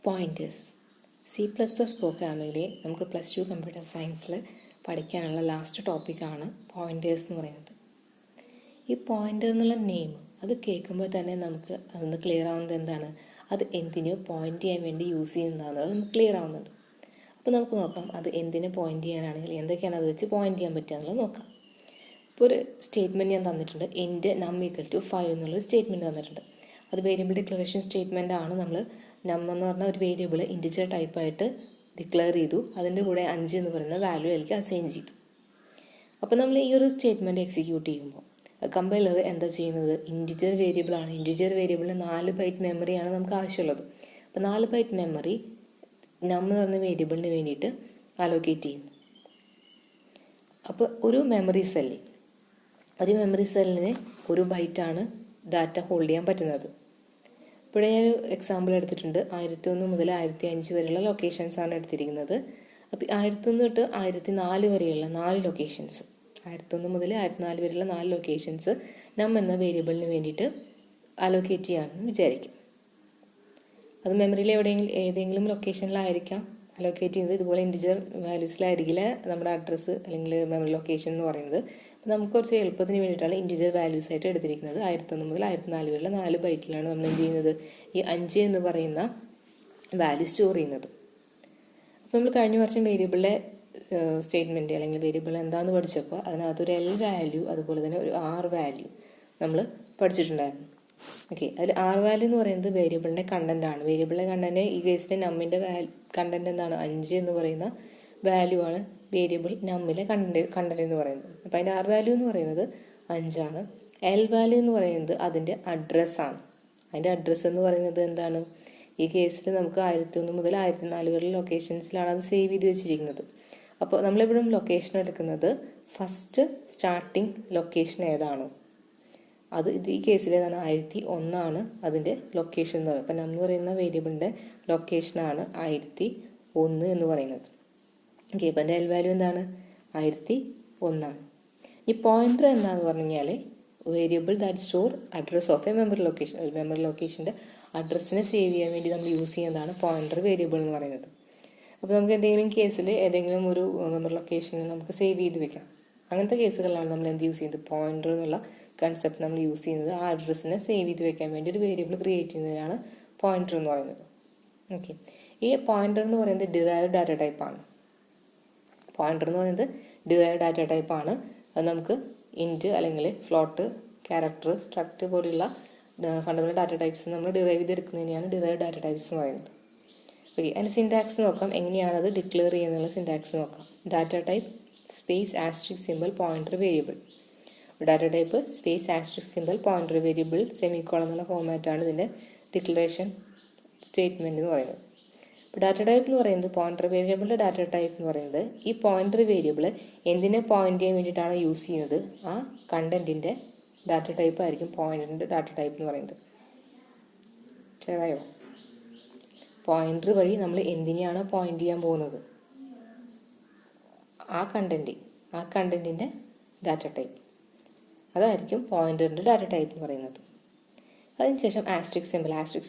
Pointers. C++ പ്രോഗ്രാമിലെ നമുക്ക് +2 computer സയൻസിൽ പഠിക്കാനുള്ള ലാസ്റ്റ് ടോപ്പിക്കാണ് പോയിൻറ്റേഴ്സ് എന്ന് പറയുന്നത്. ഈ പോയിൻ്റർ എന്നുള്ള നെയിം അത് കേൾക്കുമ്പോൾ തന്നെ നമുക്ക് അതൊന്ന് ക്ലിയർ ആവുന്നത് എന്താണ്, അത് എന്തിനോ പോയിൻ്റ് ചെയ്യാൻ വേണ്ടി യൂസ് ചെയ്യുന്നതാണെന്നുള്ളത് നമുക്ക് ക്ലിയർ ആവുന്നുണ്ട്. അപ്പോൾ നമുക്ക് നോക്കാം അത് എന്തിനെ പോയിൻ്റ് ചെയ്യാനാണെങ്കിൽ എന്തൊക്കെയാണ് അത് വെച്ച് പോയിൻ്റ് ചെയ്യാൻ പറ്റുക എന്നുള്ളത് നോക്കാം. ഇപ്പോൾ ഒരു സ്റ്റേറ്റ്മെൻറ്റ് ഞാൻ തന്നിട്ടുണ്ട്, ഇൻറ്റ് നം = 5 എന്നുള്ളൊരു സ്റ്റേറ്റ്മെൻറ്റ് തന്നിട്ടുണ്ട്. അത് വേരിയബിൾ ഡിക്ലറേഷൻ സ്റ്റേറ്റ്മെൻ്റ് ആണ്. നമ്മൾ നം എന്ന് പറഞ്ഞ ഒരു വേരിയബിൾ ഇൻറ്റിജർ ടൈപ്പായിട്ട് ഡിക്ലെയർ ചെയ്തു, അതിൻ്റെ കൂടെ 5 എന്ന് പറയുന്ന വാല്യൂ അതിലേക്ക് അസൈൻ ചെയ്തു. അപ്പോൾ നമ്മൾ ഈ ഒരു സ്റ്റേറ്റ്മെൻറ്റ് എക്സിക്യൂട്ട് ചെയ്യുമ്പോൾ കമ്പൈലർ എന്താ ചെയ്യുന്നത്, ഇൻറ്റിജർ വേരിയബിളാണ്. ഇൻറ്റിജർ വേരിയബിളിന് 4 ബൈറ്റ് മെമ്മറിയാണ് നമുക്ക് ആവശ്യമുള്ളത്. അപ്പോൾ 4 ബൈറ്റ് മെമ്മറി നം എന്ന് പറഞ്ഞ വേരിയബിളിന് വേണ്ടിയിട്ട് അലോക്കേറ്റ് ചെയ്യുന്നു. അപ്പോൾ ഒരു മെമ്മറി സെല്ലിന് ഒരു ബൈറ്റാണ് ഡാറ്റ ഹോൾഡ് ചെയ്യാൻ പറ്റുന്നത്. ഇവിടെ ഞാനൊരു എക്സാമ്പിൾ എടുത്തിട്ടുണ്ട്. 1001 മുതൽ 1005 വരെയുള്ള ലൊക്കേഷൻസാണ് എടുത്തിരിക്കുന്നത്. അപ്പോൾ 1001 തൊട്ട് 1004 വരെയുള്ള 4 ലൊക്കേഷൻസ്, 1001 മുതൽ 1004 വരെയുള്ള 4 ലൊക്കേഷൻസ് നം എന്ന വേരിയബിളിന് വേണ്ടിയിട്ട് അലോക്കേറ്റ് ചെയ്യാമെന്ന് വിചാരിക്കും. അത് മെമ്മറിയിൽ ഏതെങ്കിലും ലൊക്കേഷനിലായിരിക്കാം അലോക്കേറ്റ് ചെയ്യുന്നത്. ഇതുപോലെ ഇൻറ്റിജർ വാല്യൂസിലായിരിക്കില്ല നമ്മുടെ അഡ്രസ്സ് അല്ലെങ്കിൽ മെമ്മറി ലൊക്കേഷൻ എന്ന് പറയുന്നത്. അപ്പോൾ നമുക്ക് കുറച്ച് എളുപ്പത്തിന് വേണ്ടിയിട്ടാണ് ഇൻറ്റിജർ വാല്യൂസ് ആയിട്ട് എടുത്തിരിക്കുന്നത്. 1001 മുതൽ 1004 വരെയുള്ള 4 ബൈറ്റിലാണ് നമ്മൾ എന്ത് ചെയ്യുന്നത്, ഈ 5 എന്ന് പറയുന്ന വാല്യൂ സ്റ്റോർ ചെയ്യുന്നത്. അപ്പോൾ നമ്മൾ കഴിഞ്ഞ വർഷം വേരിയബിളിലെ സ്റ്റേറ്റ്മെൻറ്റ് അല്ലെങ്കിൽ വേരിയബിൾ എന്താണെന്ന് പഠിച്ചപ്പോൾ അതിനകത്തൊരു L വാല്യൂ അതുപോലെ തന്നെ ഒരു R വാല്യൂ നമ്മൾ പഠിച്ചിട്ടുണ്ടായിരുന്നു. ഓക്കെ, അതിൽ R വാല്യൂ എന്ന് പറയുന്നത് വേരിയബിളിൻ്റെ കണ്ടന്റ് ആണ്. വേരിയബിളിൻ്റെ കണ്ടന്റ് ഈ കേസിലെ നമ്മിൻ്റെ കണ്ടന്റ് എന്താണ്, 5 എന്ന് പറയുന്ന വാല്യൂ ആണ് വേരിയബിൾ നമ്മിലെ കണ്ടന്റ് എന്ന് പറയുന്നത്. അപ്പോൾ അതിൻ്റെ R വാല്യൂ എന്ന് പറയുന്നത് 5 ആണ്. L വാല്യൂ എന്ന് പറയുന്നത് അതിൻ്റെ അഡ്രസ്സാണ്. അതിൻ്റെ അഡ്രസ്സ് എന്ന് പറയുന്നത് എന്താണ്, ഈ കേസിൽ നമുക്ക് 1001 മുതൽ 1004 വരെയുള്ള ലൊക്കേഷൻസിലാണ് അത് സേവ് ചെയ്ത് വെച്ചിരിക്കുന്നത്. അപ്പോൾ നമ്മളിവിടെ ലൊക്കേഷൻ എടുക്കുന്നത് ഫസ്റ്റ് സ്റ്റാർട്ടിങ് ലൊക്കേഷൻ ഏതാണോ അത്. ഈ കേസിൽ ഏതാണ്, 1001 ആണ് അതിൻ്റെ ലൊക്കേഷൻ എന്ന് പറയുന്നത്. അപ്പം നമ്മൾ പറയുന്ന വേരിയബിളിൻ്റെ ലൊക്കേഷനാണ് 1001 എന്ന് പറയുന്നത്. ഓക്കെ, അപ്പം എൻ്റെ L വാല്യൂ എന്താണ്, 1001 ആണ്. ഈ പോയിൻ്റർ എന്താണെന്ന് പറഞ്ഞു കഴിഞ്ഞാൽ variable that store address of A memory location. ഒരു മെമ്മറി ലൊക്കേഷൻ്റെ അഡ്രസ്സിനെ സേവ് ചെയ്യാൻ വേണ്ടി നമ്മൾ യൂസ് ചെയ്യുന്നതാണ് പോയിൻ്റർ വേരിയബിൾ എന്ന് പറയുന്നത്. അപ്പോൾ നമുക്ക് എന്തെങ്കിലും കേസിൽ ഏതെങ്കിലും ഒരു മെമ്മറി ലൊക്കേഷനിൽ നമുക്ക് സേവ് ചെയ്ത് വെക്കാം. അങ്ങനത്തെ കേസുകളിലാണ് നമ്മൾ എന്ത് യൂസ് ചെയ്യുന്നത്, പോയിൻ്റർ എന്നുള്ള കൺസെപ്റ്റ് നമ്മൾ യൂസ് ചെയ്യുന്നത്. ആ അഡ്രസ്സിനെ സേവ് ചെയ്ത് വെക്കാൻ വേണ്ടി ഒരു വേരിയബിൾ ക്രിയേറ്റ് ചെയ്യുന്നതിനാണ് പോയിൻ്റർ എന്ന് പറയുന്നത്. ഓക്കെ, ഈ പോയിൻ്റർ എന്ന് പറയുന്നത് ഡിറൈവ്ഡ് ഡാറ്റ ടൈപ്പാണ്. പോയിൻ്റർ എന്ന് പറയുന്നത് ഡിറൈവ്ഡ് ഡാറ്റ ടൈപ്പാണ്. അത് നമുക്ക് ഇൻറ്റ് അല്ലെങ്കിൽ ഫ്ലോട്ട്, ക്യാരക്ടർ, സ്ട്രക്ട് പോലെയുള്ള ഫണ്ടമെന്റൽ ഡാറ്റ ടൈപ്സ് നമ്മൾ ഡിറൈവ് ചെയ്തെടുക്കുന്നതിനെയാണ് ഡിറൈവ്ഡ് ഡാറ്റ ടൈപ്സ് എന്ന് പറയുന്നത്. ഓക്കെ, അതിൻ്റെ സിൻടാക്സ് നോക്കാം, എങ്ങനെയാണ് അത് ഡിക്ലെയർ ചെയ്യുന്നുള്ള സിൻടാക്സ് നോക്കാം. Data type space asterisk simple pointer variable. Data type space asterisk simple pointer variable semicolon എന്നുള്ള ഫോർമാറ്റാണ് ഇതിൻ്റെ ഡിക്ലറേഷൻ സ്റ്റേറ്റ്മെൻറ്റ് എന്ന് പറയുന്നത്. ഇപ്പോൾ ഡാറ്റ ടൈപ്പ് എന്ന് പറയുന്നത് പോയിൻ്റർ വേരിയബിളിൻ്റെ ഡാറ്റ ടൈപ്പ് എന്ന് പറയുന്നത് ഈ പോയിൻ്റർ വേരിയബിൾ എന്തിനെ പോയിൻ്റ് ചെയ്യാൻ വേണ്ടിയിട്ടാണ് യൂസ് ചെയ്യുന്നത്, ആ കണ്ടന്റിൻ്റെ ഡാറ്റ ടൈപ്പ് ആയിരിക്കും പോയിൻ്ററിൻ്റെ ഡാറ്റ ടൈപ്പ് എന്ന് പറയുന്നത്. ക്ലിയറായോ? പോയിൻ്റർ വഴി നമ്മൾ എന്തിനെയാണ് പോയിൻ്റ് ചെയ്യാൻ പോകുന്നത്, ആ കണ്ടന്റിൻ്റെ ഡാറ്റ ടൈപ്പ് അതായിരിക്കും പോയിൻ്ററിൻ്റെ ഡാറ്റ ടൈപ്പ് എന്ന് പറയുന്നത്. അതിനുശേഷം ആസ്ട്രിക്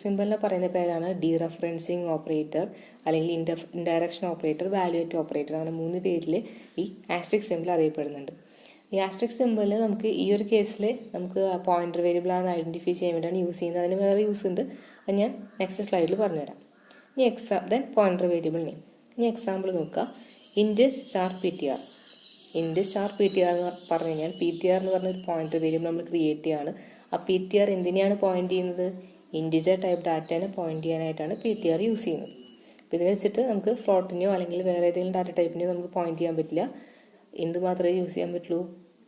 സിമ്പിളിനെ പറയുന്ന പേരാണ് ഡീറഫറൻസിങ് ഓപ്പറേറ്റർ അല്ലെങ്കിൽ ഇൻഡയറക്ഷൻ ഓപ്പറേറ്റർ, വാല്യുവേറ്റ് ഓപ്പറേറ്റർ. അങ്ങനെ 3 പേരിൽ ഈ ആസ്ട്രിക് സിമ്പിൾ അറിയപ്പെടുന്നുണ്ട്. ഈ ആസ്ട്രിക് സിമ്പിളിൽ നമുക്ക് ഈ ഒരു കേസിൽ നമുക്ക് പോയിൻ്റർ വേരിയബിളാണെന്ന് ഐഡൻറ്റിഫൈ ചെയ്യാൻ വേണ്ടിയാണ് യൂസ് ചെയ്യുന്നത്. അതിന് വേറെ യൂസ് ഉണ്ട്, അത് ഞാൻ നെക്സ്റ്റ് സ്ലൈഡിൽ പറഞ്ഞുതരാം. Then pointer variable name. ഇനി എക്സാമ്പിൾ നോക്കുക, ഇൻറ്റ് സ്റ്റാർ PTR. ഇൻറ്റ് സ്റ്റാർ PTR എന്ന് പറഞ്ഞു കഴിഞ്ഞാൽ PTR എന്ന് പറഞ്ഞൊരു പോയിൻ്റർ വേരിയബിൾ നമ്മൾ ക്രിയേറ്റ് ചെയ്യുകയാണ്. ആ PTR എന്തിനെയാണ് പോയിൻ്റ് ചെയ്യുന്നത്, ഇൻറ്റിജർ ടൈപ്പ് ഡാറ്റേനെ പോയിൻ്റ് ചെയ്യാനായിട്ടാണ് PTR യൂസ് ചെയ്യുന്നത്. അപ്പോൾ ഇതിനെ വെച്ചിട്ട് നമുക്ക് ഫ്ലോട്ടിനെയോ അല്ലെങ്കിൽ വേറെ ഏതെങ്കിലും ഡാറ്റ ടൈപ്പിനെയോ നമുക്ക് പോയിൻ്റ് ചെയ്യാൻ പറ്റില്ല. എന്ത് മാത്രമേ യൂസ് ചെയ്യാൻ പറ്റുള്ളൂ,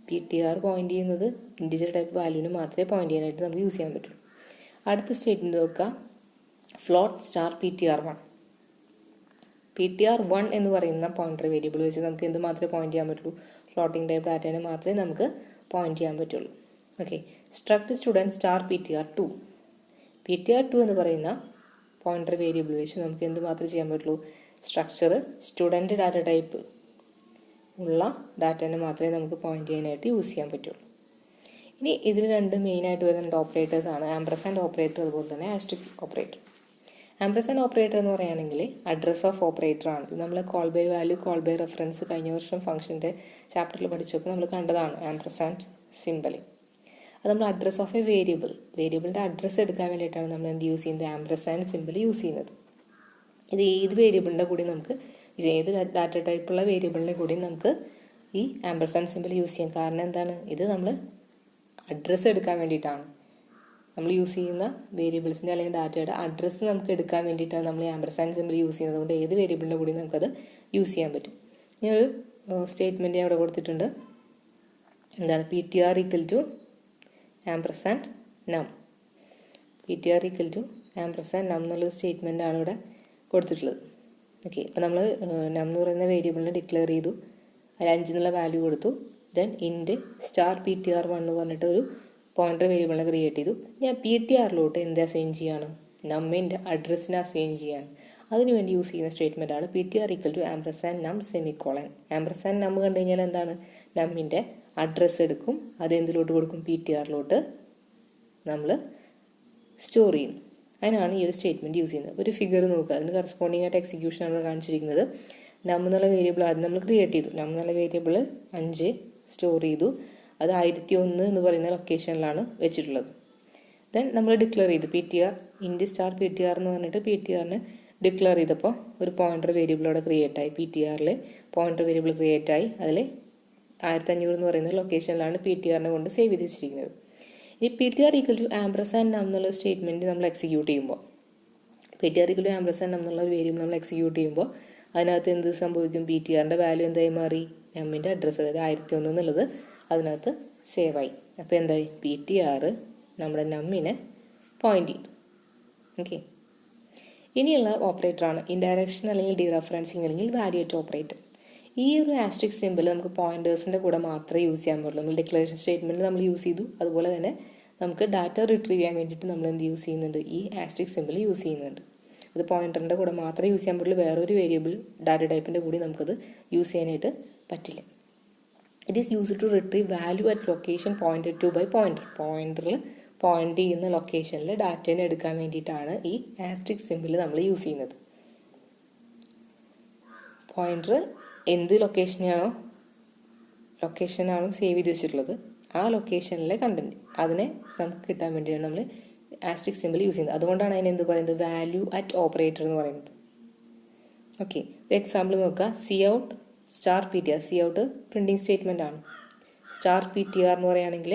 PTR പോയിൻ്റ് ചെയ്യുന്നത് ഇൻറ്റിജർ ടൈപ്പ് വാല്യൂവിന് മാത്രമേ പോയിൻ്റ് ചെയ്യാനായിട്ട് നമുക്ക് യൂസ് ചെയ്യാൻ പറ്റുള്ളൂ. അടുത്ത സ്റ്റേറ്റ്മെൻറ്റ് നോക്കുക, ഫ്ലോട്ട് സ്റ്റാർ PTR1. PTR1 എന്ന് പറയുന്ന പോയിൻ്റർ വേരിയബിൾ വെച്ച് നമുക്ക് എന്ത് മാത്രമേ പോയിൻ്റ് ചെയ്യാൻ പറ്റുള്ളൂ, ഫ്ലോട്ടിംഗ് ടൈപ്പ് ഡാറ്റേനെ മാത്രമേ നമുക്ക് പോയിൻ്റ് ചെയ്യാൻ പറ്റുള്ളൂ. Okay, struct student star PTR2. PTR2 എന്ന് പറയുന്ന പോയിൻ്റർ വേരിയബിൾ വെച്ച് നമുക്ക് എന്ത് മാത്രമേ ചെയ്യാൻ പറ്റുള്ളൂ, സ്ട്രക്ചർ സ്റ്റുഡൻറ്റ് ഡാറ്റ ടൈപ്പ് ഉള്ള ഡാറ്റേനെ മാത്രമേ നമുക്ക് പോയിൻ്റ് ചെയ്യാനായിട്ട് യൂസ് ചെയ്യാൻ പറ്റുള്ളൂ. ഇനി ഇതിൽ രണ്ട് മെയിനായിട്ട് വരുന്ന ഓപ്പറേറ്റേഴ്സാണ് ആംപർസാൻഡ് ഓപ്പറേറ്റർ അതുപോലെ തന്നെ ആസ്ട്രിക് ഓപ്പറേറ്റർ. ആംപർസാൻഡ് ഓപ്പറേറ്റർ എന്ന് പറയുകയാണെങ്കിൽ അഡ്രസ് ഓഫ് ഓപ്പറേറ്റർ ആണ്. ഇത് നമ്മൾ call by value, call by reference കഴിഞ്ഞ വർഷം ഫംഗ്ഷൻ്റെ ചാപ്റ്ററിൽ പഠിച്ചപ്പോൾ നമ്മൾ കണ്ടതാണ് ആംപർസാൻഡ് സിമ്പൽ. അത് നമ്മൾ അഡ്രസ് ഓഫ് എ വേരിയബിളിൻ്റെ അഡ്രസ്സ് എടുക്കാൻ വേണ്ടിയിട്ടാണ് നമ്മൾ എന്ത് യൂസ് ചെയ്യുന്നത്, ആംപർസാൻഡ് സിമ്പൽ യൂസ് ചെയ്യുന്നത്. ഇത് ഏത് വേരിയബിളിൻ്റെ കൂടി നമുക്ക്, ഏത് ഡാറ്റ ടൈപ്പുള്ള വേരിയബിളിൻ്റെ കൂടി നമുക്ക് ഈ ആംപർസാൻഡ് സിമ്പൽ യൂസ് ചെയ്യാം. കാരണം എന്താണ്, ഇത് നമ്മൾ അഡ്രസ്സ് എടുക്കാൻ വേണ്ടിയിട്ടാണ്. നമ്മൾ യൂസ് ചെയ്യുന്ന വേരിയബിൾസിൻ്റെ അല്ലെങ്കിൽ ഡാറ്റയുടെ അഡ്രസ്സ് നമുക്ക് എടുക്കാൻ വേണ്ടിയിട്ടാണ് നമ്മൾ ഈ ആംപർസാൻഡ് സിമ്പൽ യൂസ് ചെയ്യുന്നത്. അതുകൊണ്ട് ഏത് വേരിയബിളിൻ്റെ കൂടി നമുക്കത് യൂസ് ചെയ്യാൻ പറ്റും. ഇനി ഒരു സ്റ്റേറ്റ്മെൻറ്റ് അവിടെ കൊടുത്തിട്ടുണ്ട്. എന്താണ്, PTR ഈക്വൽ ടു ആംപർസാൻഡ് നം. PTR ഈക്വൽ ടു ആംപർസാൻഡ് നം എന്നുള്ളൊരു സ്റ്റേറ്റ്മെൻ്റ് ആണ് ഇവിടെ കൊടുത്തിട്ടുള്ളത്. ഓക്കെ, അപ്പോൾ നമ്മൾ നം എന്ന് പറയുന്ന വേരിയബിളിനെ ഡിക്ലെയർ ചെയ്തു, അതിൽ 5 എന്നുള്ള വാല്യൂ കൊടുത്തു. ദെൻ ഇൻറ്റ് സ്റ്റാർ PTR1 എന്ന് പറഞ്ഞിട്ട് ഒരു പോയിൻ്റർ വേരിയബിളിനെ ക്രിയേറ്റ് ചെയ്തു. ഞാൻ PTRലോട്ട് എന്ത് അസൈൻ ചെയ്യാണ്, നമ്മിൻ്റെ അഡ്രസ്സിനെ അസൈൻ ചെയ്യാണ്. അതിനുവേണ്ടി യൂസ് ചെയ്യുന്ന സ്റ്റേറ്റ്മെൻ്റ് ആണ് PTR ഈക്വൽ ടു ആംപർസാൻഡ് നം സെമിക്കോളൻ. ആംപർസാൻഡ് നം കണ്ടു കഴിഞ്ഞാൽ എന്താണ്, നമ്മിൻ്റെ അഡ്രസ്സ് എടുക്കും, അത് എന്തിലോട്ട് കൊടുക്കും, PTRലോട്ട് നമ്മൾ സ്റ്റോർ ചെയ്യും. അതിനാണ് ഈ ഒരു സ്റ്റേറ്റ്മെൻറ്റ് യൂസ് ചെയ്യുന്നത്. ഒരു ഫിഗർ നോക്കുക, അതിന് കറസ്പോണ്ടിങ് ആയിട്ട് എക്സിക്യൂഷൻ ആണ് കാണിച്ചിരിക്കുന്നത്. നം എന്നുള്ള വേരിയബിൾ ആദ്യം നമ്മൾ ക്രിയേറ്റ് ചെയ്തു. നം എന്നുള്ള വേരിയബിൾ 5 സ്റ്റോർ ചെയ്തു. അത് 1001 എന്ന് പറയുന്ന ലൊക്കേഷനിലാണ് വെച്ചിട്ടുള്ളത്. ദെൻ നമ്മൾ ഡിക്ലെയർ ചെയ്തു PTR ഇൻറ്റ് സ്റ്റാർ PTR എന്ന് പറഞ്ഞിട്ട് PTRനെ ഡിക്ലെയർ ചെയ്തപ്പോൾ ഒരു പോയിൻ്റർ വേരിയബിൾ അവിടെ ക്രിയേറ്റ് ആയി. PTRൽ പോയിൻ്റർ വേരിയബിൾ ക്രിയേറ്റ് ആയി. അതിൽ 1500 എന്ന് പറയുന്ന ലൊക്കേഷനിലാണ് PTRനെ കൊണ്ട് സേവ് ചെയ്ത് വെച്ചിരിക്കുന്നത്. ഇനി PTR ഈക്വൽ ടു ആംപർസാൻഡ് നം എന്നുള്ള സ്റ്റേറ്റ്മെൻറ്റ് നമ്മൾ എക്സിക്യൂട്ട് ചെയ്യുമ്പോൾ, PTR ഈക്വൽ ടു ആംപർസാൻഡ് നം എന്നുള്ള ഒരു വേരിയബിൾ നമ്മൾ എക്സിക്യൂട്ട് ചെയ്യുമ്പോൾ അതിനകത്ത് എന്ത് സംഭവിക്കും, PTRൻ്റെ വാല്യൂ എന്തായി മാറി, നമ്മിൻ്റെ അഡ്രസ്സ്, അതായത് 1001 എന്നുള്ളത് അതിനകത്ത് സേവ് ആയി. അപ്പോൾ എന്തായി, PTR നമ്മുടെ നമ്മിനെ പോയിന്റ് ചെയ്തു. ഓക്കെ, ഇനിയുള്ള ഓപ്പറേറ്ററാണ് ഇൻഡയറക്ഷൻ അല്ലെങ്കിൽ ഡീറഫറൻസിങ് അല്ലെങ്കിൽ വാല്യുവേറ്റ് ഓപ്പറേറ്റർ. ഈ ഒരു ആസ്ട്രിക് സിമ്പിൾ നമുക്ക് പോയിന്റേഴ്സിൻ്റെ കൂടെ മാത്രമേ യൂസ് ചെയ്യാൻ പാടുള്ളൂ. നമ്മൾ ഡിക്ലറേഷൻ സ്റ്റേറ്റ്മെൻറ്റ് നമ്മൾ യൂസ് ചെയ്തു. അതുപോലെ തന്നെ നമുക്ക് ഡാറ്റ റിട്രീവ് ചെയ്യാൻ വേണ്ടിയിട്ട് നമ്മൾ എന്ത് യൂസ് ചെയ്യുന്നുണ്ട്, ഈ ആസ്ട്രിക് സിമ്പിൾ യൂസ് ചെയ്യുന്നുണ്ട്. അത് പോയിന്ററിൻ്റെ കൂടെ മാത്രമേ യൂസ് ചെയ്യാൻ പാടുള്ളൂ. വേറൊരു വേരിയബിൾ ഡാറ്റ ടൈപ്പിൻ്റെ കൂടി നമുക്കത് യൂസ് ചെയ്യാനായിട്ട് പറ്റില്ല. It is used to retrieve value at location pointed to by pointer. പോയിന്ററിൽ പോയിന്റ് ചെയ്യുന്ന ലൊക്കേഷനിൽ ഡാറ്റേനെ എടുക്കാൻ വേണ്ടിയിട്ടാണ് ഈ ആസ്ട്രിക് സിമ്പിൾ നമ്മൾ യൂസ് ചെയ്യുന്നത്. പോയിന്റർ എന്ത് ലൊക്കേഷനാണോ സേവ് ചെയ്ത് വെച്ചിട്ടുള്ളത് ആ ലൊക്കേഷനിലെ കണ്ടന്റ് അതിനെ നമുക്ക് കിട്ടാൻ വേണ്ടിയാണ് നമ്മൾ ആസ്ട്രിക് സിമ്പിൾ യൂസ് ചെയ്യുന്നത്. അതുകൊണ്ടാണ് അതിന് എന്ത് പറയുന്നത്, വാല്യൂ അറ്റ് ഓപ്പറേറ്റർ എന്ന് പറയുന്നത്. ഓക്കെ, ഒരു എക്സാമ്പിൾ നോക്കുക. Cout star PTR. Cout printing statement ആണ്. സ്റ്റാർ PTR എന്ന് പറയുകയാണെങ്കിൽ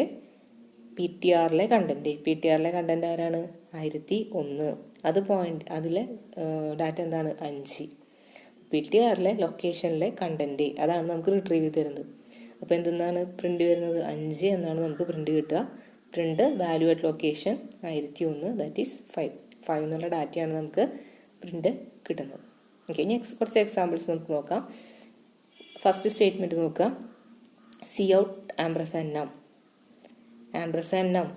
PTRലെ കണ്ടന്റ് ആരാണ്, 1001. അത് പോയിന്റ്, അതിലെ ഡാറ്റ എന്താണ്, 5. PTRലെ ലൊക്കേഷനിലെ കണ്ടന്റ് അതാണ് നമുക്ക് റിട്രീവ് ചെയ്ത് തരുന്നത്. അപ്പോൾ എന്തെന്നാണ് പ്രിന്റ് വരുന്നത്, 5 എന്നാണ് നമുക്ക് പ്രിന്റ് കിട്ടുക. Print value at location 1001, that is 5 എന്നുള്ള ഡാറ്റയാണ് നമുക്ക് പ്രിന്റ് കിട്ടുന്നത്. ഓക്കെ, ഇനി കുറച്ച് എക്സാമ്പിൾസ് നമുക്ക് നോക്കാം. ഫസ്റ്റ് സ്റ്റേറ്റ്മെന്റ് നോക്കുക. Cout ആംപർസാൻഡ് നം. ആംപർസാൻഡ് നം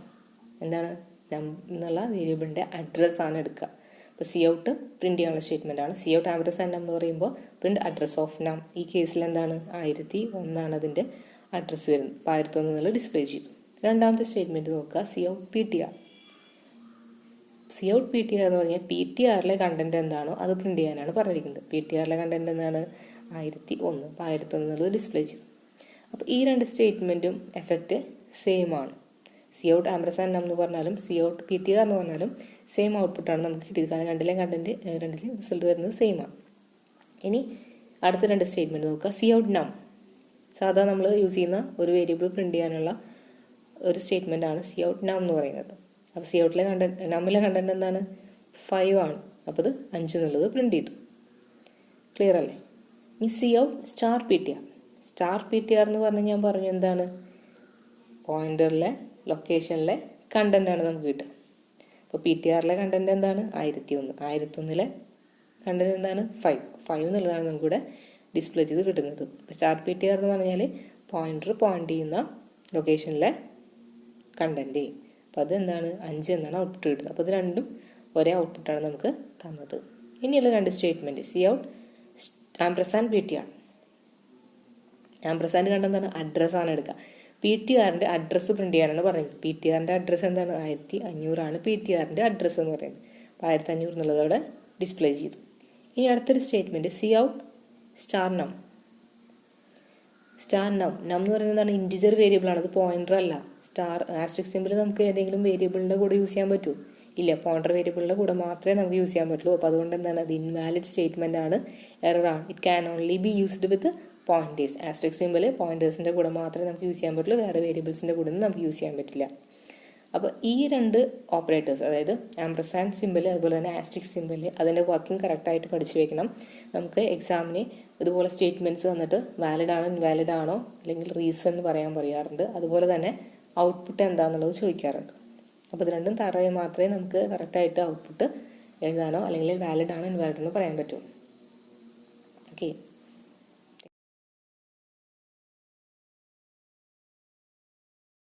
എന്താണ്, നം എന്നുള്ള വേരിയബിളിൻ്റെ അഡ്രസ്സാണ് എടുക്കുക. അപ്പോൾ Cout പ്രിന്റ് ചെയ്യാനുള്ള സ്റ്റേറ്റ്മെന്റ് ആണ്. Cout ആംപർസാൻഡ് നം എന്ന് പറയുമ്പോൾ പ്രിന്റ് അഡ്രസ് ഓഫ് നം. ഈ കേസിൽ എന്താണ്, 1001 അതിൻ്റെ അഡ്രസ്സ് വരുന്നത്. അപ്പോൾ 1001 എന്നുള്ള ഡിസ്പ്ലേ ചെയ്തു. രണ്ടാമത്തെ സ്റ്റേറ്റ്മെന്റ് നോക്കുക. Cout PTR. Cout PTR എന്ന് പറഞ്ഞാൽ PTRലെ കണ്ടന്റ് എന്താണോ അത് പ്രിന്റ് ചെയ്യാനാണ് പറഞ്ഞിരിക്കുന്നത്. PTRലെ കണ്ടന്റ് എന്താണ്, 1001. അപ്പോൾ 1001 എന്നുള്ളത് ഡിസ്പ്ലേ ചെയ്തു. അപ്പോൾ ഈ രണ്ട് സ്റ്റേറ്റ്മെന്റും എഫക്റ്റ് സെയിം ആണ്. Cout ആംപർസാൻഡ് നം എന്ന് പറഞ്ഞാലും Cout PTR എന്ന് പറഞ്ഞാലും സെയിം ഔട്ട്പുട്ടാണ് നമുക്ക് കിട്ടിയത്. കാരണം രണ്ടിലെയും റിസൾട്ട് വരുന്നത് സെയിം ആണ്. ഇനി അടുത്ത രണ്ട് സ്റ്റേറ്റ്മെന്റ് നോക്കുക. Cout നം സാധാരണ നമ്മൾ യൂസ് ചെയ്യുന്ന ഒരു വേരിയബിൾ പ്രിന്റ് ചെയ്യാനുള്ള ഒരു സ്റ്റേറ്റ്മെന്റ് ആണ് Cout നം എന്ന് പറയുന്നത്. അപ്പോൾ Coutലെ കണ്ടന്റ്, നമ്മിലെ കണ്ടന്റ് എന്താണ്, 5 ആണ്. അപ്പോൾ അത് 5 എന്നുള്ളത് പ്രിന്റ് ചെയ്തു. ക്ലിയർ അല്ലേ? ഇനി Cout star PTR. Star PTR എന്ന് പറഞ്ഞാൽ ഞാൻ പറഞ്ഞു എന്താണ്, പോയിന്ററിലെ ലൊക്കേഷനിലെ കണ്ടന്റ് ആണ് നമുക്ക് കിട്ടുക. അപ്പോൾ PTRലെ കണ്ടന്റ് എന്താണ്, 1001. 1001ലെ കണ്ടന്റ് എന്താണ്, 5 എന്നുള്ളതാണ് നമുക്കിവിടെ ഡിസ്പ്ലേ ചെയ്ത് കിട്ടുന്നത്. സ്റ്റാർ PTR എന്ന് പറഞ്ഞാൽ പോയിന്റ് ചെയ്യുന്ന ലൊക്കേഷനിലെ കണ്ടന്റ്. അപ്പോൾ അത് എന്താണ്, 5 എന്നാണ് ഔട്ട്പുട്ട് കിട്ടുന്നത്. അപ്പോൾ ഇത് രണ്ടും ഒരേ ഔട്ട്പുട്ടാണ് നമുക്ക് തന്നത്. ഇനിയുള്ള രണ്ട് statement. Cout ampersand PTR. Ampersand കണ്ട എന്താണ്, അഡ്രസ്സാണ് എടുക്കുക. PTRന്റെ അഡ്രസ്സ് പ്രിന്റ് ചെയ്യാനാണ് പറയുന്നത്. PTRന്റെ അഡ്രസ്സ് എന്താണ്, 1500 ആണ് PTRന്റെ അഡ്രസ്സ് എന്ന് പറയുന്നത്. അപ്പോൾ 1500 എന്നുള്ളത് അവിടെ ഡിസ്പ്ലേ ചെയ്തു. ഇനി അടുത്തൊരു സ്റ്റേറ്റ്മെൻറ്റ് സി ഔട്ട് സ്റ്റാർ നം. സ്റ്റാർ നം എന്ന് പറയുന്നത് എന്താണ്? ഇൻറ്റിജർ വേരിയബിൾ ആണ്, അത് പോയിന്റർ അല്ല. സ്റ്റാർ ആസ്ട്രിക് സിമ്പിൾ നമുക്ക് ഏതെങ്കിലും വേരിയബിളിൻ്റെ കൂടെ യൂസ് ചെയ്യാൻ പറ്റുമോ? ഇല്ല, പോയിന്റർ വേരിയബിളിൻ്റെ കൂടെ മാത്രമേ നമുക്ക് യൂസ് ചെയ്യാൻ പറ്റുള്ളൂ. അപ്പോൾ അതുകൊണ്ട് എന്താണ്? അത് ഇൻവാലിഡ് സ്റ്റേറ്റ്മെൻ്റ് ആണ്, എററാണ്. It can only be used with pointers. Asterisk symbol പോയിന്റേഴ്സിൻ്റെ കൂടെ മാത്രമേ നമുക്ക് യൂസ് ചെയ്യാൻ പറ്റുള്ളൂ, വേറെ വേരിയബിൾസിൻ്റെ കൂടെ ഒന്നും നമുക്ക് യൂസ് ചെയ്യാൻ പറ്റില്ല. അപ്പോൾ ഈ രണ്ട് ഓപ്പറേറ്റേഴ്സ്, അതായത് ആംപർസാൻഡ് സിമ്പിൾ അതുപോലെ തന്നെ ആസ്ട്രിക് സിമ്പിൾ, അതിൻ്റെ വർക്കിംഗ് കറക്റ്റായിട്ട് പഠിച്ചു വെക്കണം. നമുക്ക് എക്സാമിന് ഇതുപോലെ സ്റ്റേറ്റ്മെൻറ്റ്സ് വന്നിട്ട് വാലിഡ് ആണോ ഇൻവാലിഡ് ആണോ അല്ലെങ്കിൽ റീസൺ പറയാറുണ്ട്. അതുപോലെ തന്നെ ഔട്ട്പുട്ട് എന്താണെന്നുള്ളത് ചോദിക്കാറുണ്ട്. അപ്പോൾ ഇത് രണ്ടും തറയെ മാത്രമേ നമുക്ക് കറക്റ്റായിട്ട് ഔട്ട്പുട്ട് എഴുതാനോ അല്ലെങ്കിൽ വാലിഡ് ആണോ ഇൻവാലിഡ് ആണോ പറയാൻ പറ്റൂ. ഓക്കെ.